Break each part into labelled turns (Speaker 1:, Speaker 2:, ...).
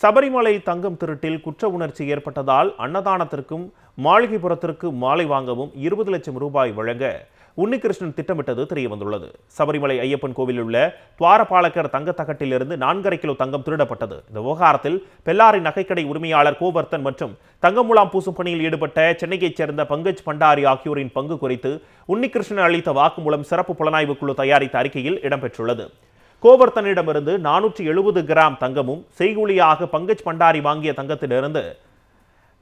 Speaker 1: சபரிமலை தங்கம் திருட்டில் குற்ற உணர்ச்சி ஏற்பட்டதால் அன்னதானத்திற்கும் மாளிகைப்புறத்திற்கு மாலை வாங்கவும் 20 லட்சம் ரூபாய் வழங்க உன்னிகிருஷ்ணன் திட்டமிட்டது தெரியவந்துள்ளது. சபரிமலை ஐயப்பன் கோவிலில் உள்ள துவாரபாலகர் தங்கத்தகட்டிலிருந்து 4.5 கிலோ தங்கம் திருடப்பட்டது. இந்த விவகாரத்தில் பெல்லாரி நகைக்கடை உரிமையாளர் கோவர்த்தன் மற்றும் தங்க முலாம் பூசும் பணியில் ஈடுபட்ட சென்னையைச் சேர்ந்த பங்கஜ் பண்டாரி ஆகியோரின் பங்கு குறித்து உன்னிகிருஷ்ணன் அளித்த வாக்குமூலம் சிறப்பு புலனாய்வு குழு தயாரித்த அறிக்கையில் இடம்பெற்றுள்ளது. கோவர்த்தனிடமிருந்து 470 கிராம் தங்கமும் செய்கூலியாக பங்கஜ் பண்டாரி வாங்கிய தங்கத்திலிருந்து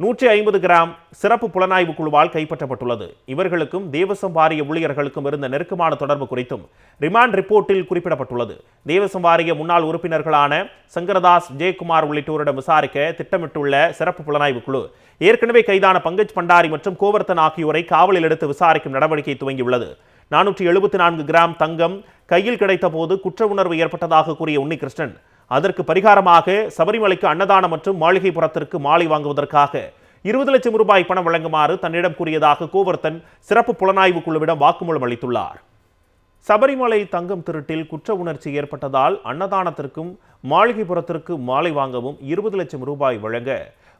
Speaker 1: 150 கிராம் சிறப்பு புலனாய்வு குழுவால் கைப்பற்றப்பட்டுள்ளது. இவர்களுக்கும் தேவசம் வாரிய ஊழியர்களுக்கும் இருந்த நெருக்கமான தொடர்பு குறித்தும் ரிமாண்ட் ரிப்போர்ட்டில் குறிப்பிடப்பட்டுள்ளது. தேவசம் வாரிய முன்னாள் உறுப்பினர்களான சங்கரதாஸ், ஜெயக்குமார் உள்ளிட்டோரிடம் விசாரிக்க திட்டமிட்டுள்ள சிறப்பு புலனாய்வு குழு ஏற்கனவே கைதான பங்கஜ் பண்டாரி மற்றும் கோவர்த்தன் ஆகியோரை காவலில் எடுத்து விசாரிக்கும் நடவடிக்கை துவங்கியுள்ளது. 474 கிராம் தங்கம் கையில் கிடைத்த போது குற்ற உணர்வு ஏற்பட்டதாக கூறிய உன்னிகிருஷ்ணன், அதற்கு பரிகாரமாக சபரிமலைக்கு அன்னதானம் மற்றும் மாளிகைப்புறத்திற்கு மாலை வாங்குவதற்காக 20 லட்சம் ரூபாய் பணம் வழங்குமாறு தன்னிடம் கூறியதாக கோவர்த்தன் சிறப்பு புலனாய்வு குழுவிடம் வாக்குமூலம் அளித்துள்ளார். சபரிமலை தங்கம் திருட்டில் குற்ற உணர்ச்சி ஏற்பட்டதால் அன்னதானத்திற்கும் மாளிகைப்புறத்திற்கு மாலை வாங்கவும் 20 லட்சம் ரூபாய் வழங்க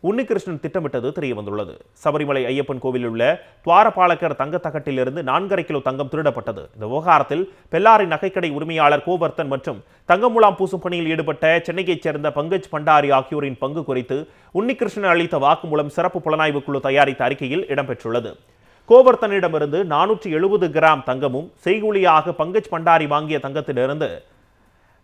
Speaker 1: உன்னிகிருஷ்ணன் திட்டமிட்டது தெரியவந்துள்ளது. சபரிமலை ஐயப்பன் கோவிலில் உள்ள துவாரபாலகர் தங்கத்தகட்டிலிருந்து 4.5 கிலோ தங்கம் திருடப்பட்டது. இந்த விவகாரத்தில் பெல்லாரி நகைக்கடை உரிமையாளர் கோவர்த்தன் மற்றும் தங்க முலாம் பூசும் பணியில் ஈடுபட்ட சென்னையைச் சேர்ந்த பங்கஜ் பண்டாரி ஆகியோரின் பங்கு குறித்து உன்னிகிருஷ்ணன் அளித்த வாக்குமூலம் சிறப்பு புலனாய்வு குழு தயாரித்த அறிக்கையில் இடம்பெற்றுள்ளது. கோவர்த்தனிடமிருந்து 470 கிராம் தங்கமும் செய்கூலியாக பங்கஜ் பண்டாரி வாங்கிய தங்கத்திலிருந்து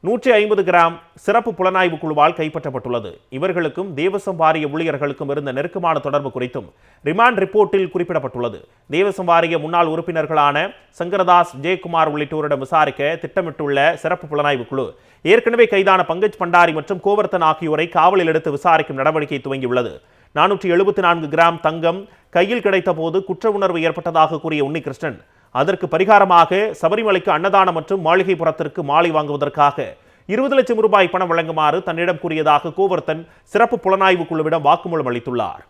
Speaker 1: 150 கிராம் சிறப்பு புலனாய்வு குழுவால் கைப்பற்றப்பட்டுள்ளது. இவர்களுக்கும் தேவசம் வாரிய ஊழியர்களுக்கும் இருந்த நெருக்கமான தொடர்பு குறித்தும் ரிமாண்ட் ரிப்போர்ட்டில் குறிப்பிடப்பட்டுள்ளது. தேவசம் வாரிய முன்னாள் உறுப்பினர்களான சங்கரதாஸ், ஜெயக்குமார் உள்ளிட்டோரிடம் விசாரிக்க திட்டமிட்டுள்ள சிறப்பு புலனாய்வு குழு ஏற்கனவே கைதான பங்கஜ் பண்டாரி மற்றும் கோவர்த்தன் ஆகியோரை காவலில் எடுத்து விசாரிக்கும் நடவடிக்கை துவங்கியுள்ளது. 474 கிராம் தங்கம் கையில் கிடைத்த போது குற்ற உணர்வு ஏற்பட்டதாக கூறிய உன்னிகிருஷ்ணன், அதற்கு பரிகாரமாக சபரிமலைக்கு அன்னதானம் மற்றும் மாளிகைப்புறத்திற்கு மாலை வாங்குவதற்காக 20 லட்சம் ரூபாய் பணம் வழங்குமாறு தன்னிடம் கூறியதாக கோவர்த்தன் சிறப்பு புலனாய்வு குழுவிடம் வாக்குமூலம் அளித்துள்ளார்.